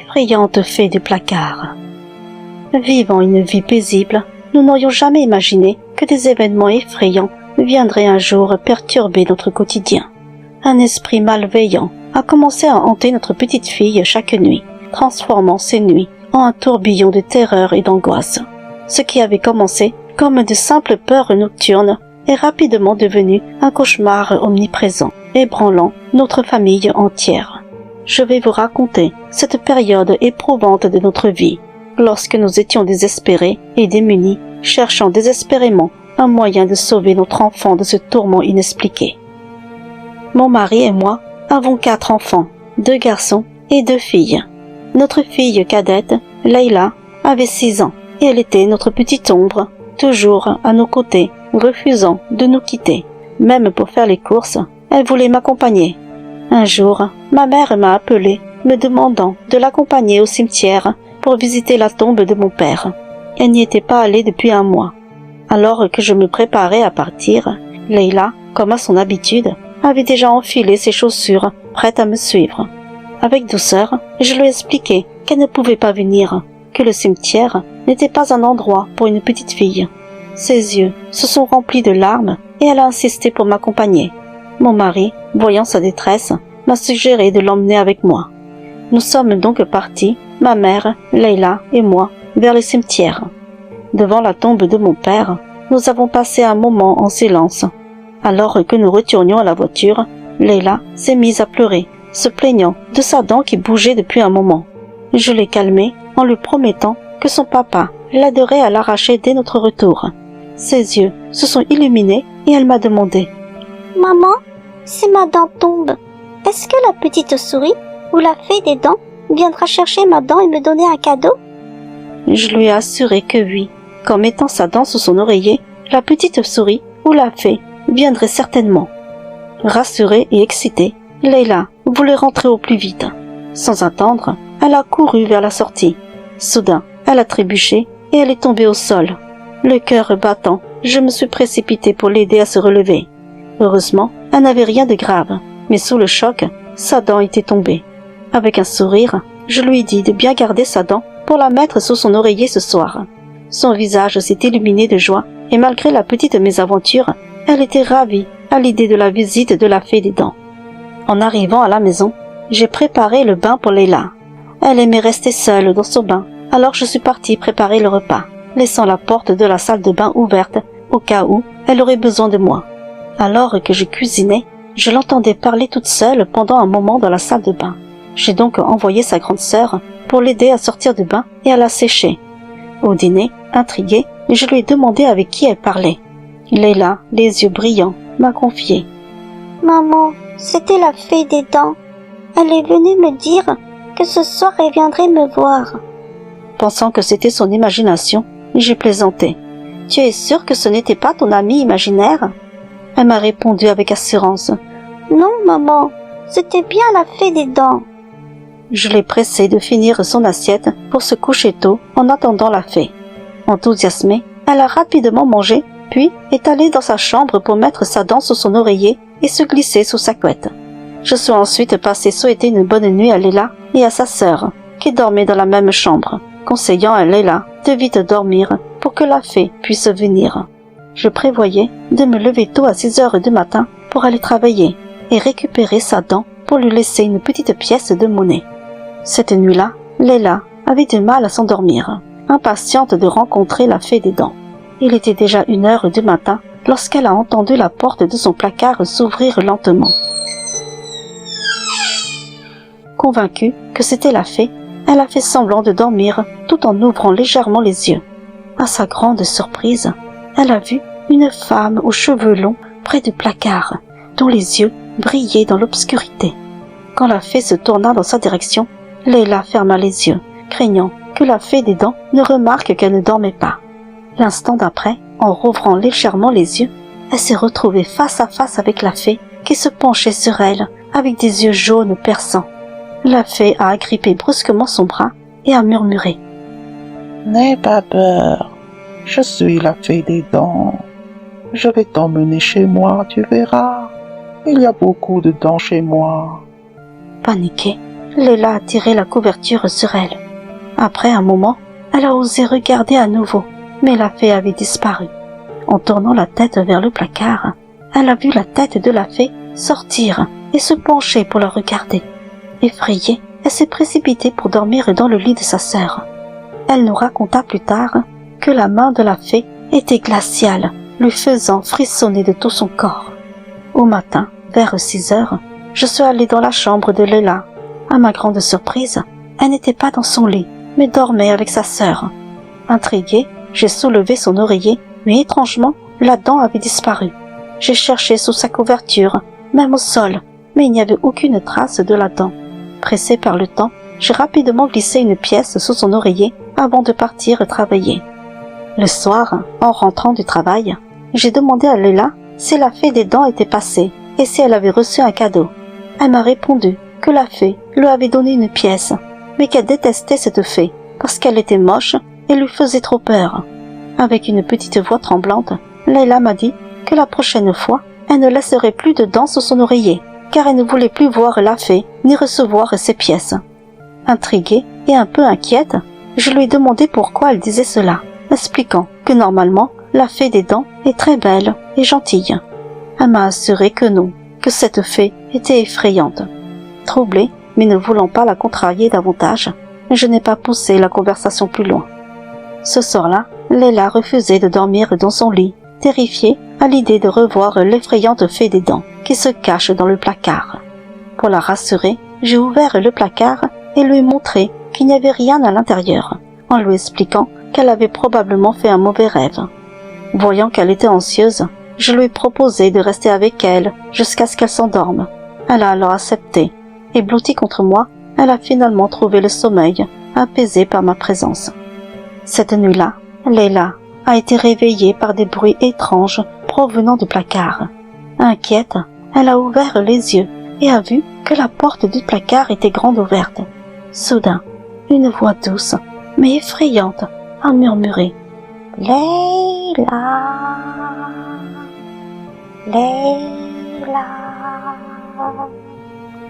l'effrayante fée du placard. Vivant une vie paisible, nous n'aurions jamais imaginé que des événements effrayants viendraient un jour perturber notre quotidien. Un esprit malveillant a commencé à hanter notre petite fille chaque nuit, transformant ces nuits en un tourbillon de terreur et d'angoisse. Ce qui avait commencé comme de simples peurs nocturnes est rapidement devenu un cauchemar omniprésent, ébranlant notre famille entière. Je vais vous raconter cette période éprouvante de notre vie, lorsque nous étions désespérés et démunis, cherchant désespérément un moyen de sauver notre enfant de ce tourment inexpliqué. Mon mari et moi avons 4 enfants, 2 garçons et 2 filles. Notre fille cadette, Leila, avait 6 ans et elle était notre petite ombre, toujours à nos côtés, refusant de nous quitter. Même pour faire les courses, elle voulait m'accompagner. Un jour, ma mère m'a appelé, me demandant de l'accompagner au cimetière pour visiter la tombe de mon père. Elle n'y était pas allée depuis un mois. Alors que je me préparais à partir, Leila, comme à son habitude, avait déjà enfilé ses chaussures, prête à me suivre. Avec douceur, je lui expliquai qu'elle ne pouvait pas venir, que le cimetière n'était pas un endroit pour une petite fille. Ses yeux se sont remplis de larmes et elle a insisté pour m'accompagner. Mon mari, voyant sa détresse, m'a suggéré de l'emmener avec moi. Nous sommes donc partis, ma mère, Leila et moi, vers le cimetière. Devant la tombe de mon père, nous avons passé un moment en silence. Alors que nous retournions à la voiture, Leila s'est mise à pleurer, se plaignant de sa dent qui bougeait depuis un moment. Je l'ai calmée en lui promettant que son papa l'aiderait à l'arracher dès notre retour. Ses yeux se sont illuminés et elle m'a demandé: « Maman, si ma dent tombe, est-ce que la petite souris ou la fée des dents viendra chercher ma dent et me donner un cadeau ?» Je lui ai assuré que oui, qu'en mettant sa dent sous son oreiller, la petite souris ou la fée viendrait certainement. Rassurée et excitée, Leila voulait rentrer au plus vite. Sans attendre, elle a couru vers la sortie. Soudain, elle a trébuché et elle est tombée au sol. Le cœur battant, je me suis précipité pour l'aider à se relever. Heureusement, elle n'avait rien de grave, mais sous le choc, sa dent était tombée. Avec un sourire, je lui ai dit de bien garder sa dent pour la mettre sous son oreiller ce soir. Son visage s'est illuminé de joie et malgré la petite mésaventure, elle était ravie à l'idée de la visite de la fée des dents. En arrivant à la maison, j'ai préparé le bain pour Leila. Elle aimait rester seule dans son bain, alors je suis partie préparer le repas, laissant la porte de la salle de bain ouverte au cas où elle aurait besoin de moi. Alors que je cuisinais, je l'entendais parler toute seule pendant un moment dans la salle de bain. J'ai donc envoyé sa grande sœur pour l'aider à sortir du bain et à la sécher. Au dîner, intriguée, je lui ai demandé avec qui elle parlait. Leila, les yeux brillants, m'a confié: « Maman, c'était la fée des dents. Elle est venue me dire que ce soir elle viendrait me voir. » Pensant que c'était son imagination, j'ai plaisanté. « Tu es sûre que ce n'était pas ton amie imaginaire ?» Elle m'a répondu avec assurance: « Non, maman, c'était bien la fée des dents. » Je l'ai pressée de finir son assiette pour se coucher tôt en attendant la fée. Enthousiasmée, elle a rapidement mangé, puis est allée dans sa chambre pour mettre sa dent sous son oreiller et se glisser sous sa couette. Je suis ensuite passé souhaiter une bonne nuit à Leila et à sa sœur, qui dormaient dans la même chambre, conseillant à Leila de vite dormir pour que la fée puisse venir. Je prévoyais de me lever tôt à 6 heures du matin pour aller travailler et récupérer sa dent pour lui laisser une petite pièce de monnaie. Cette nuit-là, Leila avait du mal à s'endormir, impatiente de rencontrer la fée des dents. Il était déjà 1 heure du matin lorsqu'elle a entendu la porte de son placard s'ouvrir lentement. Convaincue que c'était la fée, elle a fait semblant de dormir tout en ouvrant légèrement les yeux. À sa grande surprise, elle a vu une femme aux cheveux longs près du placard, dont les yeux brillaient dans l'obscurité. Quand la fée se tourna dans sa direction, Leila ferma les yeux, craignant que la fée des dents ne remarque qu'elle ne dormait pas. L'instant d'après, en rouvrant légèrement les yeux, elle s'est retrouvée face à face avec la fée qui se penchait sur elle avec des yeux jaunes perçants. La fée a agrippé brusquement son bras et a murmuré: « N'aie pas peur, je suis la fée des dents. Je vais t'emmener chez moi, tu verras. Il y a beaucoup de dents chez moi. » Paniquée, Leila a tiré la couverture sur elle. Après un moment, elle a osé regarder à nouveau, mais la fée avait disparu. En tournant la tête vers le placard, elle a vu la tête de la fée sortir et se pencher pour la regarder. Effrayée, elle s'est précipitée pour dormir dans le lit de sa sœur. Elle nous raconta plus tard que la main de la fée était glaciale, lui faisant frissonner de tout son corps. Au matin, vers 6 heures, je suis allée dans la chambre de Leila. À ma grande surprise, elle n'était pas dans son lit, mais dormait avec sa sœur. Intriguée, j'ai soulevé son oreiller, mais étrangement, la dent avait disparu. J'ai cherché sous sa couverture, même au sol, mais il n'y avait aucune trace de la dent. Pressée par le temps, j'ai rapidement glissé une pièce sous son oreiller avant de partir travailler. Le soir, en rentrant du travail, j'ai demandé à Leila si la fée des dents était passée et si elle avait reçu un cadeau. Elle m'a répondu que la fée lui avait donné une pièce, mais qu'elle détestait cette fée parce qu'elle était moche et lui faisait trop peur. Avec une petite voix tremblante, Leila m'a dit que la prochaine fois, elle ne laisserait plus de dents sous son oreiller, car elle ne voulait plus voir la fée ni recevoir ses pièces. Intriguée et un peu inquiète, je lui ai demandé pourquoi elle disait cela, expliquant que normalement, la fée des dents est très belle et gentille. Elle m'a assuré que non, que cette fée était effrayante. Troublée, mais ne voulant pas la contrarier davantage, je n'ai pas poussé la conversation plus loin. Ce soir-là, Leila refusait de dormir dans son lit, terrifiée à l'idée de revoir l'effrayante fée des dents qui se cache dans le placard. Pour la rassurer, j'ai ouvert le placard et lui ai montré qu'il n'y avait rien à l'intérieur, en lui expliquant qu'elle avait probablement fait un mauvais rêve. Voyant qu'elle était anxieuse, je lui ai proposé de rester avec elle jusqu'à ce qu'elle s'endorme. Elle a alors accepté, et blottie contre moi, elle a finalement trouvé le sommeil, apaisé par ma présence. Cette nuit-là, Leila a été réveillée par des bruits étranges provenant du placard. Inquiète, elle a ouvert les yeux et a vu que la porte du placard était grande ouverte. Soudain, une voix douce, mais effrayante, a murmuré « Leila, Leila ».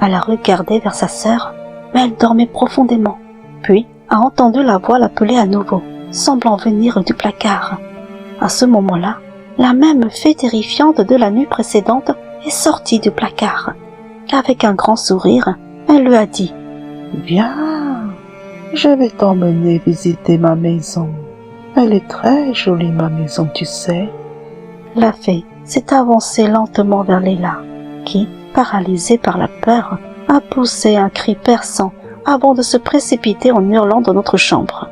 Elle a regardé vers sa sœur, mais elle dormait profondément, puis a entendu la voix l'appeler à nouveau, semblant venir du placard. À ce moment-là, la même fée terrifiante de la nuit précédente est sortie du placard. Avec un grand sourire, elle lui a dit « Viens, je vais t'emmener visiter ma maison. Elle est très jolie, ma maison, tu sais. » La fée s'est avancée lentement vers Leila, qui, paralysée par la peur, a poussé un cri perçant avant de se précipiter en hurlant dans notre chambre.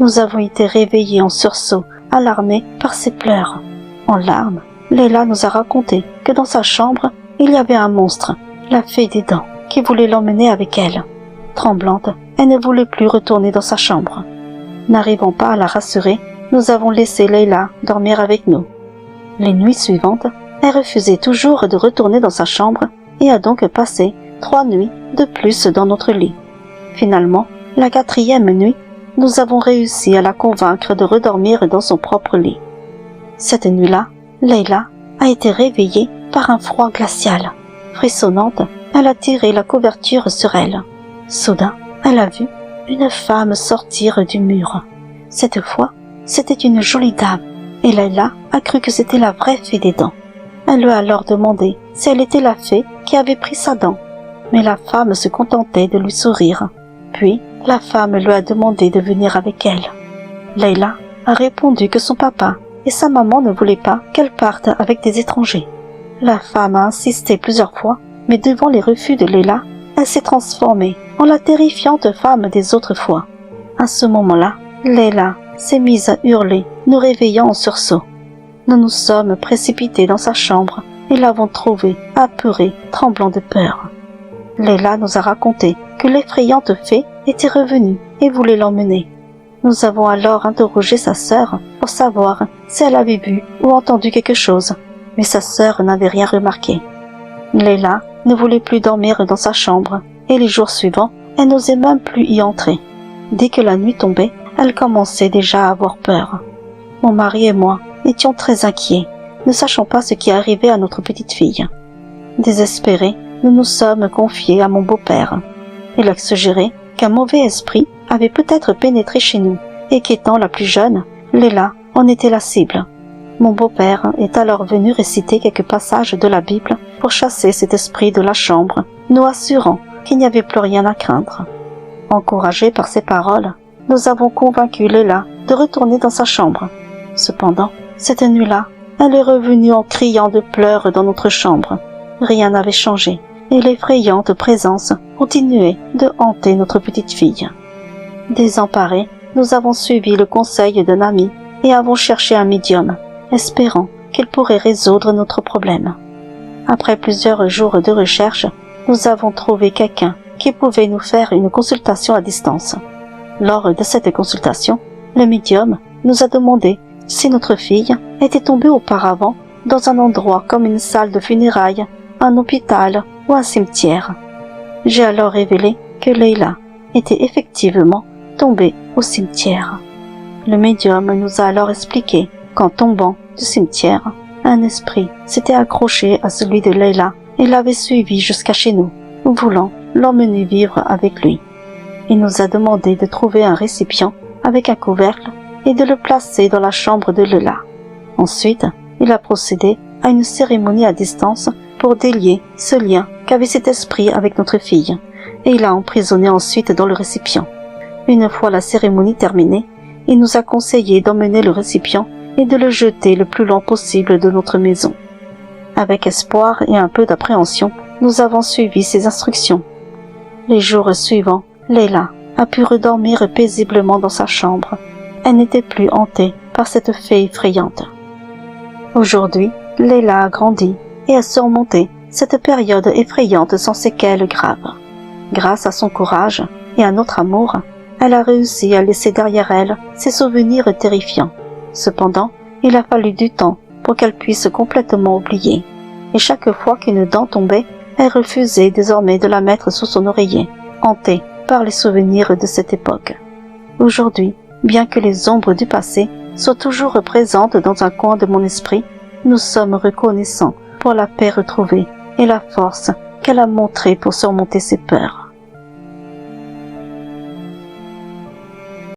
Nous avons été réveillés en sursaut, alarmés par ses pleurs. En larmes, Leila nous a raconté que dans sa chambre, il y avait un monstre, la fée des dents, qui voulait l'emmener avec elle. Tremblante, elle ne voulait plus retourner dans sa chambre. N'arrivant pas à la rassurer, nous avons laissé Leila dormir avec nous. Les nuits suivantes, elle refusait toujours de retourner dans sa chambre et a donc passé 3 nuits de plus dans notre lit. Finalement, la 4e nuit, nous avons réussi à la convaincre de redormir dans son propre lit. Cette nuit-là, Leila a été réveillée par un froid glacial. Frissonnante, elle a tiré la couverture sur elle. Soudain, elle a vu une femme sortir du mur. Cette fois, c'était une jolie dame, et Leila a cru que c'était la vraie fée des dents. Elle lui a alors demandé si elle était la fée qui avait pris sa dent, mais la femme se contentait de lui sourire. Puis, la femme lui a demandé de venir avec elle. Leila a répondu que son papa et sa maman ne voulaient pas qu'elle parte avec des étrangers. La femme a insisté plusieurs fois, mais devant les refus de Leila, elle s'est transformée en la terrifiante femme des autres fois. À ce moment-là, Leila s'est mise à hurler, nous réveillant en sursaut. Nous nous sommes précipités dans sa chambre et l'avons trouvée apeurée, tremblant de peur. Leila nous a raconté que l'effrayante fée était revenue et voulait l'emmener. Nous avons alors interrogé sa sœur pour savoir si elle avait vu ou entendu quelque chose, mais sa sœur n'avait rien remarqué. Leila ne voulait plus dormir dans sa chambre et les jours suivants, elle n'osait même plus y entrer. Dès que la nuit tombait, elle commençait déjà à avoir peur. Mon mari et moi étions très inquiets, ne sachant pas ce qui arrivait à notre petite fille. Désespérés, nous nous sommes confiés à mon beau-père. Il a suggéré qu'un mauvais esprit avait peut-être pénétré chez nous, et qu'étant la plus jeune, Leila en était la cible. Mon beau-père est alors venu réciter quelques passages de la Bible pour chasser cet esprit de la chambre, nous assurant qu'il n'y avait plus rien à craindre. Encouragés par ces paroles, nous avons convaincu Leila de retourner dans sa chambre. Cependant, cette nuit-là, elle est revenue en criant de pleurs dans notre chambre. Rien n'avait changé, et l'effrayante présence continuait de hanter notre petite fille. Désemparés, nous avons suivi le conseil d'un ami et avons cherché un médium, espérant qu'il pourrait résoudre notre problème. Après plusieurs jours de recherche, nous avons trouvé quelqu'un qui pouvait nous faire une consultation à distance. Lors de cette consultation, le médium nous a demandé si notre fille était tombée auparavant dans un endroit comme une salle de funérailles, un hôpital ou un cimetière. J'ai alors révélé que Leila était effectivement tombée au cimetière. Le médium nous a alors expliqué qu'en tombant du cimetière, un esprit s'était accroché à celui de Leila et l'avait suivi jusqu'à chez nous, voulant l'emmener vivre avec lui. Il nous a demandé de trouver un récipient avec un couvercle et de le placer dans la chambre de Leila. Ensuite, il a procédé à une cérémonie à distance pour délier ce lien qu'avait cet esprit avec notre fille, et il l'a emprisonné ensuite dans le récipient. Une fois la cérémonie terminée, il nous a conseillé d'emmener le récipient et de le jeter le plus loin possible de notre maison. Avec espoir et un peu d'appréhension, nous avons suivi ses instructions. Les jours suivants, Leila a pu redormir paisiblement dans sa chambre. Elle n'était plus hantée par cette fée effrayante. Aujourd'hui, Leila a grandi et a surmonté cette période effrayante sans séquelles graves. Grâce à son courage et à notre amour, elle a réussi à laisser derrière elle ses souvenirs terrifiants. Cependant, il a fallu du temps pour qu'elle puisse complètement oublier. Et chaque fois qu'une dent tombait, elle refusait désormais de la mettre sous son oreiller, hantée par les souvenirs de cette époque. Aujourd'hui, bien que les ombres du passé soient toujours présentes dans un coin de mon esprit, nous sommes reconnaissants pour la paix retrouvée et la force qu'elle a montrée pour surmonter ses peurs.